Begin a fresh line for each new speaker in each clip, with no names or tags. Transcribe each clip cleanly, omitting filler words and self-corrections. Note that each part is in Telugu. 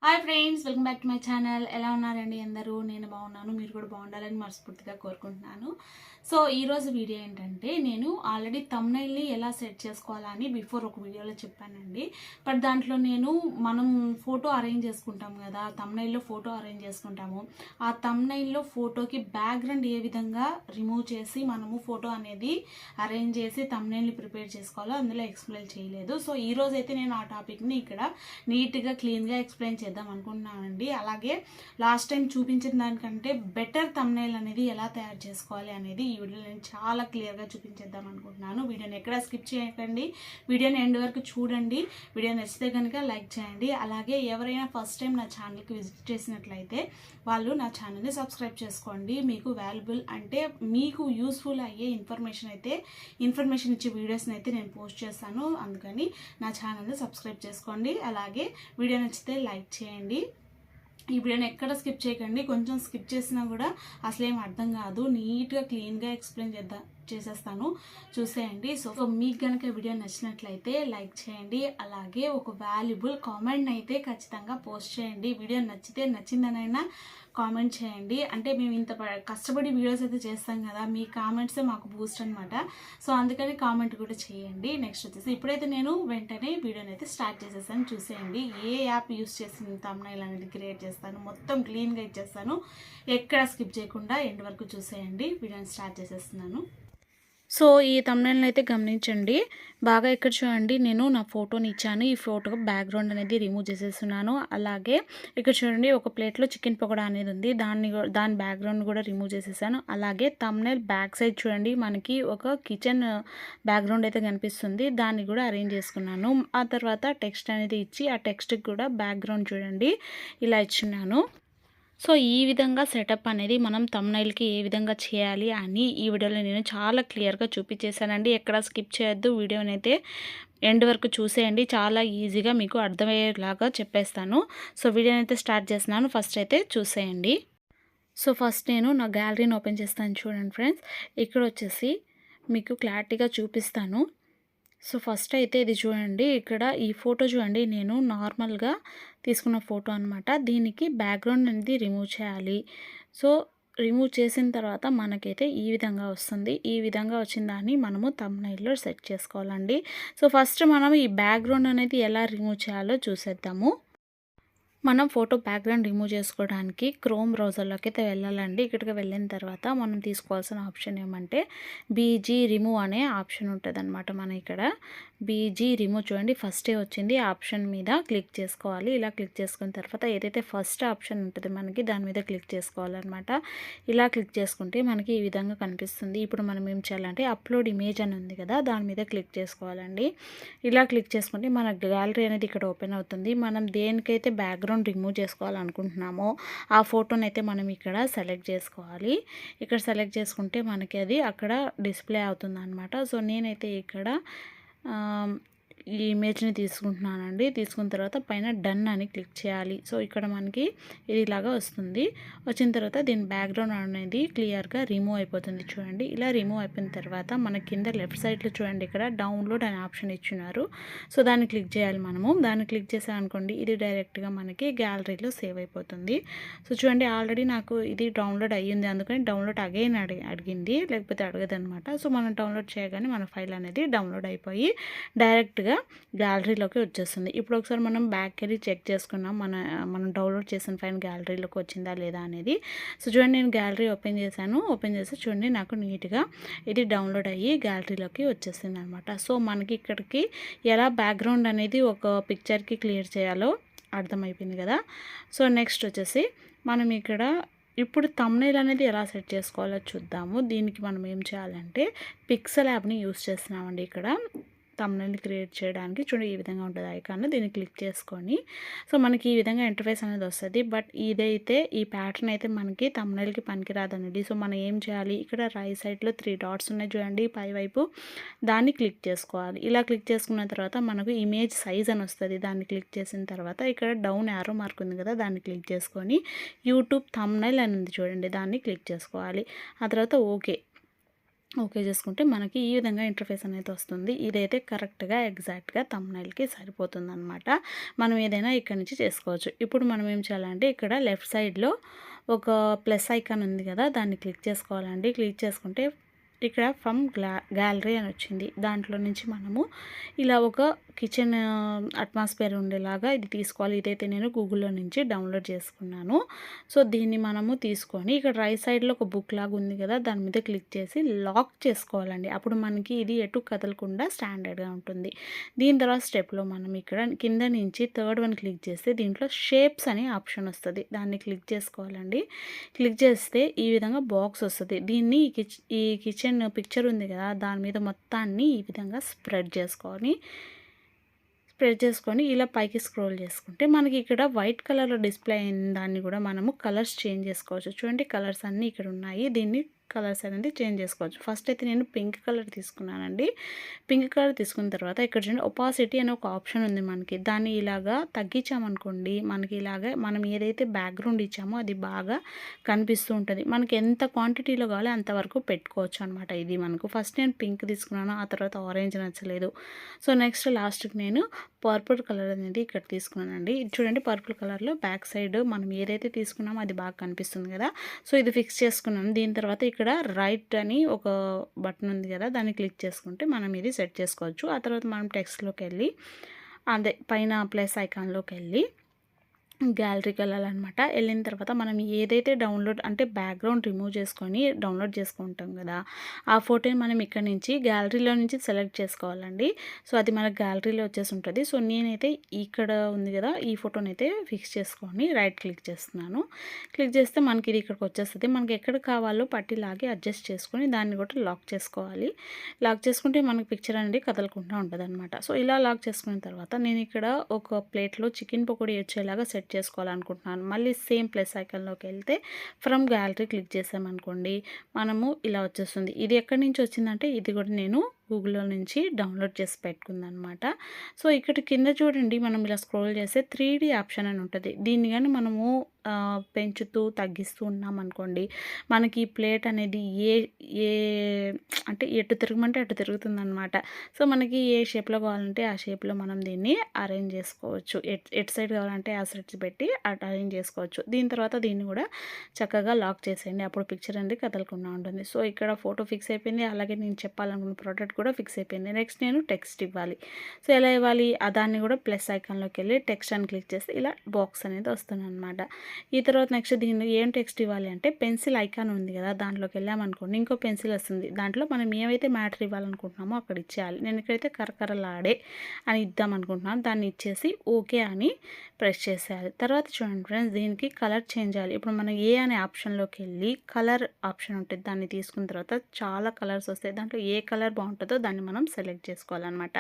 Hi friends, welcome back to my channel. ఎలా ఉన్నారండి అందరూ? నేను బాగున్నాను, మీరు కూడా బాగుండాలని మనస్ఫూర్తిగా కోరుకుంటున్నాను. సో ఈరోజు వీడియో ఏంటంటే, నేను ఆల్రెడీ థంబ్నెయిల్ని ఎలా సెట్ చేసుకోవాలని బిఫోర్ ఒక వీడియోలో చెప్పానండి. బట్ దాంట్లో మనం ఫోటో అరేంజ్ చేసుకుంటాం కదా, థంబ్నెయిల్లో ఫోటో అరేంజ్ చేసుకుంటాము. ఆ థంబ్నెయిల్లో ఫోటోకి బ్యాక్గ్రౌండ్ ఏ విధంగా రిమూవ్ చేసి మనము ఫోటో అనేది అరేంజ్ చేసి థంబ్నెయిల్ని ప్రిపేర్ చేసుకోవాలో అందులో ఎక్స్ప్లెయిన్ చేయలేదు. సో ఈరోజు అయితే నేను ఆ టాపిక్ని ఇక్కడ నీట్గా క్లీన్గా ఎక్స్ప్లెయిన్ చేద్దాం అనుకుంటున్నానండి. అలాగే లాస్ట్ టైం చూపించిన దానికంటే బెటర్ థంబ్నెయిల్ అనేది ఎలా తయారు చేసుకోవాలి అనేది ఈ వీడియోలో నేను చాలా క్లియర్గా చూపించేద్దాం అనుకుంటున్నాను. వీడియోని ఎక్కడ స్కిప్ చేయకండి, వీడియోని ఎండ్ వరకు చూడండి. వీడియో నచ్చితే కనుక లైక్ చేయండి. అలాగే ఎవరైనా ఫస్ట్ టైం నా ఛానల్కి విజిట్ చేసినట్లయితే వాళ్ళు నా ఛానల్ని సబ్స్క్రైబ్ చేసుకోండి. మీకు వాల్యుబుల్ అంటే మీకు యూస్ఫుల్ అయ్యే ఇన్ఫర్మేషన్ ఇచ్చే వీడియోస్ని అయితే నేను పోస్ట్ చేస్తాను. అందుకని నా ఛానల్ని సబ్స్క్రైబ్ చేసుకోండి. అలాగే వీడియో నచ్చితే లైక్ చేయండి. ఈ వీడియోని ఎక్కడ స్కిప్ చేయకండి. కొంచెం స్కిప్ చేసినా కూడా అసలు ఏం అర్థం కాదు. నీట్గా క్లీన్గా ఎక్స్ప్లెయిన్ చేసేస్తాను, చూసేయండి. సో మీకు కనుక వీడియో నచ్చినట్లయితే లైక్ చేయండి. అలాగే ఒక వాల్యుబుల్ కామెంట్ అయితే ఖచ్చితంగా పోస్ట్ చేయండి. వీడియో నచ్చిందనైనా కామెంట్ చేయండి. అంటే మేము ఇంత కష్టపడి వీడియోస్ అయితే చేస్తాం కదా, మీ కామెంట్సే మాకు బూస్ట్ అనమాట. సో అందుకని కామెంట్ కూడా చేయండి. నెక్స్ట్ వచ్చేసి ఇప్పుడైతే నేను వెంటనే వీడియోని అయితే స్టార్ట్ చేసేసాను, చూసేయండి. ఏ యాప్ యూస్ చేసి థంబ్నెయిల్ అనేది క్రియేట్ చేస్తాను మొత్తం క్లీన్గా ఇచ్చేస్తాను. ఎక్కడ స్కిప్ చేయకుండా ఎండ్ వరకు చూసేయండి. వీడియోని స్టార్ట్ చేసేస్తున్నాను. సో ఈ థంబ్నెయిల్ని అయితే గమనించండి బాగా. ఇక్కడ చూడండి, నేను నా ఫోటోని ఇచ్చాను. ఈ ఫోటో బ్యాక్గ్రౌండ్ అనేది రిమూవ్ చేసేస్తున్నాను. అలాగే ఇక్కడ చూడండి, ఒక ప్లేట్లో చికెన్ పకోడా అనేది ఉంది, దాని బ్యాక్గ్రౌండ్ కూడా రిమూవ్ చేసేసాను. అలాగే థంబ్నెయిల్ బ్యాక్ సైడ్ చూడండి, మనకి ఒక కిచెన్ బ్యాక్గ్రౌండ్ అయితే కనిపిస్తుంది, దాన్ని కూడా అరేంజ్ చేసుకున్నాను. ఆ తర్వాత టెక్స్ట్ అనేది ఇచ్చి ఆ టెక్స్ట్కి కూడా బ్యాక్గ్రౌండ్ చూడండి ఇలా ఇచ్చున్నాను. సో ఈ విధంగా సెటప్ అనేది మనం థంబ్నెయిల్కి ఏ విధంగా చేయాలి అని ఈ వీడియోలో నేను చాలా క్లియర్గా చూపించేశానండి. ఎక్కడ స్కిప్ చేయొద్దు, వీడియోని అయితే ఎండ్ వరకు చూసేయండి. చాలా ఈజీగా మీకు అర్థమయ్యేలాగా చెప్పేస్తాను. సో వీడియోని అయితే స్టార్ట్ చేస్తున్నాను. ఫస్ట్ అయితే చూసేయండి. సో ఫస్ట్ నేను నా గ్యాలరీని ఓపెన్ చేస్తాను. చూడండి ఫ్రెండ్స్, ఇక్కడ వచ్చేసి మీకు క్లారిటీగా చూపిస్తాను. సో ఫస్ట్ అయితే ఇది చూడండి, ఇక్కడ ఈ ఫోటో చూడండి, నేను నార్మల్గా తీసుకున్న ఫోటో అనమాట. దీనికి బ్యాక్గ్రౌండ్ అనేది రిమూవ్ చేయాలి. సో రిమూవ్ చేసిన తర్వాత మనకైతే ఈ విధంగా వస్తుంది. ఈ విధంగా వచ్చిన దాన్ని మనము థంబ్నెయిల్లో సెట్ చేసుకోవాలండి. సో ఫస్ట్ మనం ఈ బ్యాక్గ్రౌండ్ అనేది ఎలా రిమూవ్ చేయాలో చూసేద్దాము. మనం ఫోటో బ్యాక్గ్రౌండ్ రిమూవ్ చేసుకోవడానికి క్రోమ్ బ్రౌజర్లోకి అయితే వెళ్ళాలండి. ఇక్కడికి వెళ్ళిన తర్వాత మనం తీసుకోవాల్సిన ఆప్షన్ ఏమంటే బీజీ రిమూవ్ అనే ఆప్షన్ ఉంటుంది అనమాట. మన ఇక్కడ బీజీ రిమూవ్ చూడండి, ఫస్టే వచ్చింది. ఆప్షన్ మీద క్లిక్ చేసుకోవాలి. ఇలా క్లిక్ చేసుకున్న తర్వాత ఏదైతే ఫస్ట్ ఆప్షన్ ఉంటుంది మనకి, దాని మీద క్లిక్ చేసుకోవాలన్నమాట. ఇలా క్లిక్ చేసుకుంటే మనకి ఈ విధంగా కనిపిస్తుంది. ఇప్పుడు మనం ఏం చేయాలంటే అప్లోడ్ ఇమేజ్ అని ఉంది కదా, దాని మీద క్లిక్ చేసుకోవాలండి. ఇలా క్లిక్ చేసుకుంటే మన గ్యాలరీ అనేది ఇక్కడ ఓపెన్ అవుతుంది. మనం దేనికైతే బ్యాక్గ్రౌండ్ రిమూవ్ చేసుకోవాలనుకుంటున్నామో ఆ ఫోటోని అయితే మనం ఇక్కడ సెలెక్ట్ చేసుకోవాలి. ఇక్కడ సెలెక్ట్ చేసుకుంటే మనకి అది అక్కడ డిస్ప్లే అవుతుంది అనమాట. సో నేనైతే ఇక్కడ ఈ ఇమేజ్ని తీసుకుంటున్నానండి. తీసుకున్న తర్వాత పైన డన్ అని క్లిక్ చేయాలి. సో ఇక్కడ మనకి ఇది ఇలాగా వస్తుంది. వచ్చిన తర్వాత దీని బ్యాక్గ్రౌండ్ అనేది క్లియర్గా రిమూవ్ అయిపోతుంది. చూడండి, ఇలా రిమూవ్ అయిపోయిన తర్వాత మన కింద లెఫ్ట్ సైడ్లో చూడండి, ఇక్కడ డౌన్లోడ్ అనే ఆప్షన్ ఇచ్చినారు. సో దాన్ని క్లిక్ చేయాలి మనము. దాన్ని క్లిక్ చేసామనుకోండి, ఇది డైరెక్ట్గా మనకి గ్యాలరీలో సేవ్ అయిపోతుంది. సో చూడండి, ఆల్రెడీ నాకు ఇది డౌన్లోడ్ అయ్యింది, అందుకని డౌన్లోడ్ అగైన్ అడిగింది, లేకపోతే అడగదనమాట. సో మనం డౌన్లోడ్ చేయగానే మన ఫైల్ అనేది డౌన్లోడ్ అయిపోయి డైరెక్ట్గా గ్యాలరీలోకి వచ్చేస్తుంది. ఇప్పుడు ఒకసారి మనం బ్యాక్ వెళ్ళి చెక్ చేసుకున్నాం మనం డౌన్లోడ్ చేసిన ఫైల్ గ్యాలరీలోకి వచ్చిందా లేదా అనేది. సో చూడండి, నేను గ్యాలరీ ఓపెన్ చేసి చూడండి, నాకు నీట్గా ఇది డౌన్లోడ్ అయ్యి గ్యాలరీలోకి వచ్చేసింది అనమాట. సో మనకి ఇక్కడికి ఎలా బ్యాక్గ్రౌండ్ అనేది ఒక పిక్చర్కి క్లియర్ చేయాలో అర్థమైపోయింది కదా. సో నెక్స్ట్ వచ్చేసి మనం ఇక్కడ ఇప్పుడు థంబ్నెయిల్ అనేది ఎలా సెట్ చేసుకోవాలో చూద్దాము. దీనికి మనం ఏం చేయాలంటే పిక్సెల్ యాప్ని యూస్ చేస్తున్నామండి. ఇక్కడ థంబ్నెయిల్ క్రియేట్ చేయడానికి చూడండి, ఈ విధంగా ఉంటుంది ఐకాన్, దీన్ని క్లిక్ చేసుకొని సో మనకి ఈ విధంగా ఇంటర్ఫేస్ అనేది వస్తుంది. బట్ ఇదైతే ఈ ప్యాటర్న్ అయితే మనకి థంబ్నెయిల్కి పనికిరాదనండి. సో మనం ఏం చేయాలి, ఇక్కడ రైట్ సైడ్లో 3 డాట్స్ ఉన్నాయి చూడండి పై వైపు, దాన్ని క్లిక్ చేసుకోవాలి. ఇలా క్లిక్ చేసుకున్న తర్వాత మనకు ఇమేజ్ సైజ్ అని వస్తుంది. దాన్ని క్లిక్ చేసిన తర్వాత ఇక్కడ డౌన్ యారో మార్క్ ఉంది కదా, దాన్ని క్లిక్ చేసుకొని యూట్యూబ్ థంబ్నెయిల్ అని ఉంది చూడండి, దాన్ని క్లిక్ చేసుకోవాలి. ఆ తర్వాత ఓకే ఓకే చేసుకుంటే మనకి ఈ విధంగా ఇంటర్ఫేస్ అనేది వస్తుంది. ఇదైతే కరెక్ట్‌గా ఎగ్జాక్ట్‌గా థంబ్‌నెయిల్‌కి సరిపోతుందనమాట. మనం ఏదైనా ఇక్కడి నుంచి చేసుకోవచ్చు. ఇప్పుడు మనం ఏం చేయాలంటే ఇక్కడ లెఫ్ట్ సైడ్‌లో ఒక ప్లస్ ఐకాన్ ఉంది కదా! దాన్ని క్లిక్ చేసుకోవాలండి. క్లిక్ చేసుకుంటే ఇక్కడ ఫ్రమ్ గ్యాలరీ అని వచ్చింది. దాంట్లో నుంచి మనము ఇలా ఒక కిచెన్ అట్మాస్ఫియర్ ఉండేలాగా ఇది తీసుకోవాలి. ఇదైతే నేను గూగుల్‌లో నుంచి డౌన్లోడ్ చేసుకున్నాను. సో, దీన్ని మనము తీసుకొని ఇక్కడ రైట్ సైడ్‌లో ఒక బుక్ లాగా ఉంది కదా! దాని మీద క్లిక్ చేసి లాక్ చేసుకోవాలండి. అప్పుడు మనకి ఇది ఎటు కదలకుండా స్టాండర్డ్‌గా ఉంటుంది. దీని తర్వాత స్టెప్‌లో మనం ఇక్కడ కింద నుంచి థర్డ్ వన్ క్లిక్ చేస్తే దీంట్లో షేప్స్ అనే ఆప్షన్ వస్తది. దాన్ని క్లిక్ చేసుకోవాలండి. క్లిక్ చేస్తే ఈ విధంగా బాక్స్ వస్తది. దీన్ని ఈ కిచెన్ పిక్చర్ ఉంది కదా! దాని మీద మొత్తాన్ని ఈ విధంగా స్ప్రెడ్ చేసుకొని ఇలా పైకి స్క్రోల్ చేసుకుంటే మనకి ఇక్కడ వైట్ కలర్‌లో డిస్‌ప్లే అయిన దాన్ని కూడా మనము కలర్స్ చేంజ్ చేసుకోవచ్చు. చూడండి కలర్స్ అన్నీ ఇక్కడ ఉన్నాయి. దీన్ని కలర్స్ అనేది చేంజ్ చేసుకోవచ్చు. ఫస్ట్ అయితే నేను పింక్ కలర్ తీసుకున్నానండి. పింక్ కలర్ తీసుకున్న తర్వాత ఇక్కడ చూడండి ఒపాసిటీ అనే ఒక ఆప్షన్ ఉంది మనకి. దాన్ని ఇలాగా తగ్గించామనుకోండి మనకి ఇలాగా మనం ఏదైతే బ్యాక్‌గ్రౌండ్ ఇచ్చామో అది బాగా కనిపిస్తూ ఉంటది. మనకి ఎంత క్వాంటిటీలో కావాలో అంతవరకు పెట్టుకోవచ్చు అనమాట. ఇది మనకు ఫస్ట్ నేను పింక్ తీసుకున్నాను. ఆ తర్వాత ఆరెంజ్ నచ్చలేదు. సో, నెక్స్ట్ లాస్ట్‌కి నేను పర్పుల్ కలర్ అనేది ఇక్కడ తీసుకున్నానండి. ఇది చూడండి పర్పుల్ కలర్‌లో బ్యాక్ సైడ్ మనం ఏదైతే తీసుకున్నామో అది బాగా కనిపిస్తుంది కదా! సో, ఇది ఫిక్స్ చేసుకున్నాను. దీని తర్వాత ఇక్కడ రైట్ అని ఒక బటన్ ఉంది కదా! దాన్ని క్లిక్ చేసుకుంటే మనం ఇది సెట్ చేసుకోవచ్చు. ఆ తర్వాత మనం టెక్స్ట్‌లోకెళ్ళి అదే పైన ప్లస్ ఐకాన్‌లోకెళ్ళి గ్యాలరీకి వెళ్ళాలన్నమాట. వెళ్ళిన తర్వాత మనం ఏదైతే డౌన్లోడ్ అంటే బ్యాక్‌గ్రౌండ్ రిమూవ్ చేసుకొని డౌన్లోడ్ చేసుకుంటాం కదా! ఆ ఫోటోని మనం ఇక్కడ నుంచి గ్యాలరీలో నుంచి సెలెక్ట్ చేసుకోవాలండి. సో, అది మన గ్యాలరీలో వచ్చేసి ఉంటది. సో, నేనైతే ఇక్కడ ఉంది కదా! ఈ ఫోటోనైతే ఫిక్స్ చేసుకొని రైట్ క్లిక్ చేస్తున్నాను. క్లిక్ చేస్తే మనకి ఇది ఇక్కడికి వచ్చేస్తది. మనకి ఎక్కడ కావాలో పట్టి లాగి అడ్జస్ట్ చేసుకొని దాన్ని కూడా లాక్ చేసుకోవాలి. లాక్ చేసుకుంటే మనకి పిక్చర్ అనేది కదలకుండా ఉంటదనమాట. సో, ఇలా లాక్ చేసుకున్న తర్వాత నేను ఇక్కడ ఒక ప్లేట్‌లో చికెన్ పకోడీ వచ్చేలాగా సెట్ చేసుకోవాలనుకుంటున్నాను. మళ్ళీ సేమ్ ప్లస్ ఐకాన్‌లోకి వెళ్తే ఫ్రమ్ గ్యాలరీ క్లిక్ చేసామనుకోండి మనము ఇలా వచ్చేస్తుంది. ఇది ఎక్కడి నుంచి వచ్చిందంటే ఇది కూడా నేను గూగుల్‌లో నుంచి డౌన్లోడ్ చేసి పెట్టుకుందనమాట. సో, ఇక్కడ కింద చూడండి మనం ఇలా స్క్రోల్ చేస్తే 3D ఆప్షన్ అని ఉంటది. దీన్ని గాని మనము పెంచుతూ తగ్గిస్తూ ఉన్నామనుకోండి మనకి ఈ ప్లేట్ అనేది ఏ ఏ అంటే ఎటు తిరగమంటే అటు తిరుగుతుందనమాట. సో, మనకి ఏ షేప్‌లో కావాలంటే ఆ షేప్‌లో మనం దీన్ని అరేంజ్ చేసుకోవచ్చు. ఎటు సైడ్ కావాలంటే ఆ సైడ్స్ పెట్టి అటు అరేంజ్ చేసుకోవచ్చు. దీని తర్వాత దీన్ని కూడా చక్కగా లాక్ చేసేయండి. అప్పుడు పిక్చర్ అనేది కదలకుండా ఉంటుంది. సో, ఇక్కడ ఫోటో ఫిక్స్ అయిపోయింది. అలాగే నేను చెప్పాలనుకున్న ప్రోడక్ట్ కూడా ఫిక్స్ అయిపోయింది. నెక్స్ట్ నేను టెక్స్ట్ ఇవ్వాలి. సో, ఎలా ఇవ్వాలి? దాన్ని కూడా ప్లస్ ఐకాన్‌లోకి వెళ్ళి టెక్స్ట్ అని క్లిక్ చేస్తే ఇలా బాక్స్ అనేది వస్తుందనమాట. ఈ తర్వాత నెక్స్ట్ దీన్ని ఏం టెక్స్ట్ ఇవ్వాలి అంటే పెన్సిల్ ఐకాన్ ఉంది కదా! దాంట్లోకి వెళ్ళామనుకోండి ఇంకో పెన్సిల్ వస్తుంది. దాంట్లో మనం ఏవైతే మ్యాటర్ ఇవ్వాలనుకుంటున్నామో అక్కడ ఇచ్చేయాలి. నేను ఇక్కడైతే కరకరలాడే అని ఇద్దాం అనుకుంటున్నాను. దాన్ని ఇచ్చేసి ఓకే అని ప్రెస్ చేసేయాలి. తర్వాత చూడండి ఫ్రెండ్స్ దీనికి కలర్ చేంజ్ చేయాలి. ఇప్పుడు మనం ఏ అనే ఆప్షన్‌లోకి వెళ్ళి కలర్ ఆప్షన్ ఉంటుంది. దాన్ని తీసుకున్న తర్వాత చాలా కలర్స్ వస్తాయి. దాంట్లో ఏ కలర్ బాగుంటుందో దాన్ని మనం సెలెక్ట్ చేసుకోవాలన్నమాట.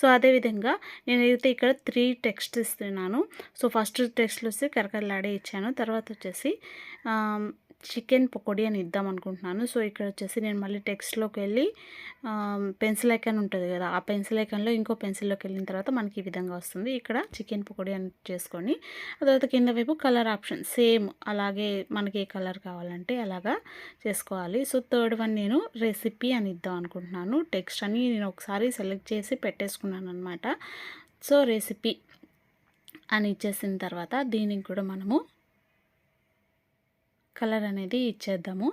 సో, అదేవిధంగా నేనైతే ఇక్కడ 3 టెక్స్ట్ ఇస్తున్నాను. సో, ఫస్ట్ టెక్స్ట్‌లో వస్తే కరకరలాడే ఇచ్చాను. తర్వాత వచ్చేసి చికెన్ పకోడీ అని ఇద్దాం అనుకుంటున్నాను. సో, ఇక్కడ వచ్చేసి నేను మళ్ళీ టెక్స్ట్‌లోకి వెళ్ళి పెన్సిల్ ఐకాన్ ఉంటుంది కదా! ఆ పెన్సిల్ ఐకాన్‌లో ఇంకో పెన్సిల్‌లోకి వెళ్ళిన తర్వాత మనకి ఈ విధంగా వస్తుంది. ఇక్కడ చికెన్ పకోడీ అని చేసుకొని ఆ తర్వాత కింద వైపు కలర్ ఆప్షన్ సేమ్ అలాగే మనకి ఏ కలర్ కావాలంటే అలాగా చేసుకోవాలి. సో, థర్డ్ వన్ నేను రెసిపీ అని ఇద్దాం అనుకుంటున్నాను. టెక్స్ట్ అని నేను ఒకసారి సెలెక్ట్ చేసి పెట్టేసుకున్నాననమాట. సో, రెసిపీ అని ఇచ్చేసిన తర్వాత దీనికి కూడా మనము కలర్ అనేది ఇచ్చేద్దాము.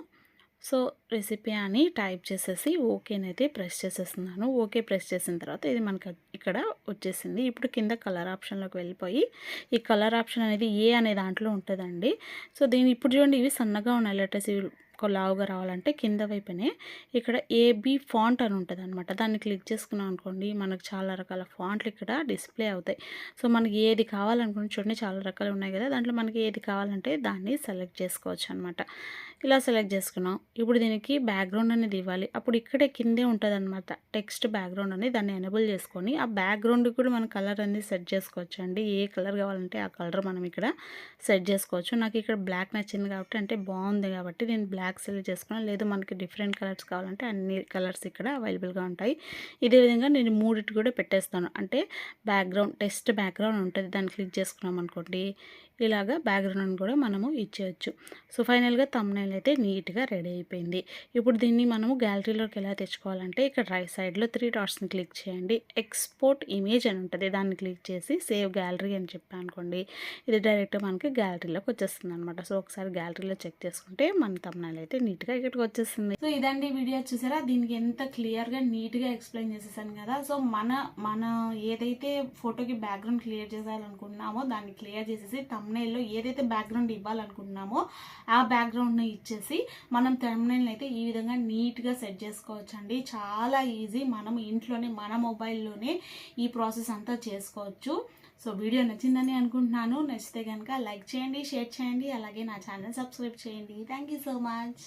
సో, రెసిపీ అని టైప్ చేసేసి ఓకేనైతే ప్రెస్ చేసేస్తున్నాను. ఓకే ప్రెస్ చేసిన తర్వాత ఇది మనకు ఇక్కడ వచ్చేసింది. ఇప్పుడు కింద కలర్ ఆప్షన్‌లోకి వెళ్ళిపోయి ఈ కలర్ ఆప్షన్ అనేది ఏ అనే దాంట్లో ఉంటదండి. సో, దీన్ని ఇప్పుడు చూడండి ఇవి సన్నగా ఉన్నాయి లెటర్స్ ఇవి లావుగా రావాలంటే కింద వైపునే ఇక్కడ ఏబీ ఫాంట్ అని ఉంటదనమాట. దాన్ని క్లిక్ చేసుకున్నాం అనుకోండి మనకు చాలా రకాల ఫాంట్లు ఇక్కడ డిస్‌ప్లే అవుతాయి. సో, మనకి ఏది కావాలనుకోండి చూడండి చాలా రకాలు ఉన్నాయి కదా! దాంట్లో మనకి ఏది కావాలంటే దాన్ని సెలెక్ట్ చేసుకోవచ్చనమాట. ఇలా సెలెక్ట్ చేసుకున్నాం. ఇప్పుడు దీనికి బ్యాక్‌గ్రౌండ్ అనేది ఇవ్వాలి. అప్పుడు ఇక్కడే కిందే ఉంటదనమాట టెక్స్ట్ బ్యాక్‌గ్రౌండ్ అని దాన్ని ఎనేబుల్ చేసుకొని ఆ బ్యాక్‌గ్రౌండ్‌కి కూడా మనం కలర్ అనేది సెట్ చేసుకోవచ్చండి. ఏ కలర్ కావాలంటే ఆ కలర్ మనం ఇక్కడ సెట్ చేసుకోవచ్చు. నాకు ఇక్కడ బ్లాక్ నచ్చింది కాబట్టి అంటే బాగుంది కాబట్టి నేను బ్లాక్ సెలెక్ట్ చేసుకున్నాను. లేదు మనకి డిఫరెంట్ కలర్స్ కావాలంటే అన్ని కలర్స్ ఇక్కడ అవైలబుల్‌గా ఉంటాయి. ఇదే విధంగా నేను మూడిటి కూడా పెట్టేస్తాను. అంటే టెక్స్ట్ బ్యాక్‌గ్రౌండ్ ఉంటది. దాన్ని క్లిక్ చేసుకున్నాం అనుకోండి ఇలాగా బ్యాక్గ్రౌండ్ కూడా మనము ఇచ్చేయచ్చు. సో ఫైనల్గా థంబ్నెయిల్ అయితే నీట్గా రెడీ అయిపోయింది. ఇప్పుడు దీన్ని మనము గ్యాలరీలోకి ఎలా తెచ్చుకోవాలంటే ఇక్కడ రైట్ సైడ్లో 3 డాట్స్ని క్లిక్ చేయండి. ఎక్స్పోర్ట్ ఇమేజ్ అని ఉంటుంది, దాన్ని క్లిక్ చేసి సేవ్ గ్యాలరీ అని చెప్పాను అనుకోండి, ఇది డైరెక్ట్ మనకి గ్యాలరీలోకి వచ్చేస్తుంది అనమాట. సో ఒకసారి గ్యాలరీలో చెక్ చేసుకుంటే మన థంబ్నెయిల్ అయితే నీట్గా ఇక్కడికి వచ్చేస్తుంది. సో ఇదండి వీడియో, చూసారా దీనికి ఎంత క్లియర్గా నీట్గా ఎక్స్ప్లెయిన్ చేసేసాను కదా. సో మన ఏదైతే ఫోటోకి బ్యాక్గ్రౌండ్ క్లియర్ చేయాలనుకుంటున్నామో దాన్ని క్లియర్ చేసేసి థంబ్నెయిల్లో ఏదైతే బ్యాక్గ్రౌండ్ ఇవ్వాలనుకుంటున్నామో ఆ బ్యాక్గ్రౌండ్ని ఇచ్చేసి మనం థంబ్నెయిల్ని అయితే ఈ విధంగా నీట్గా సెట్ చేసుకోవచ్చు అండి. చాలా ఈజీ, మనం ఇంట్లోనే మన మొబైల్లోనే ఈ ప్రాసెస్ అంతా చేసుకోవచ్చు. సో వీడియో నచ్చిందని అనుకుంటున్నాను. నచ్చితే కనుక లైక్ చేయండి, షేర్ చేయండి, అలాగే నా ఛానల్ సబ్స్క్రైబ్ చేయండి. Thank you so much.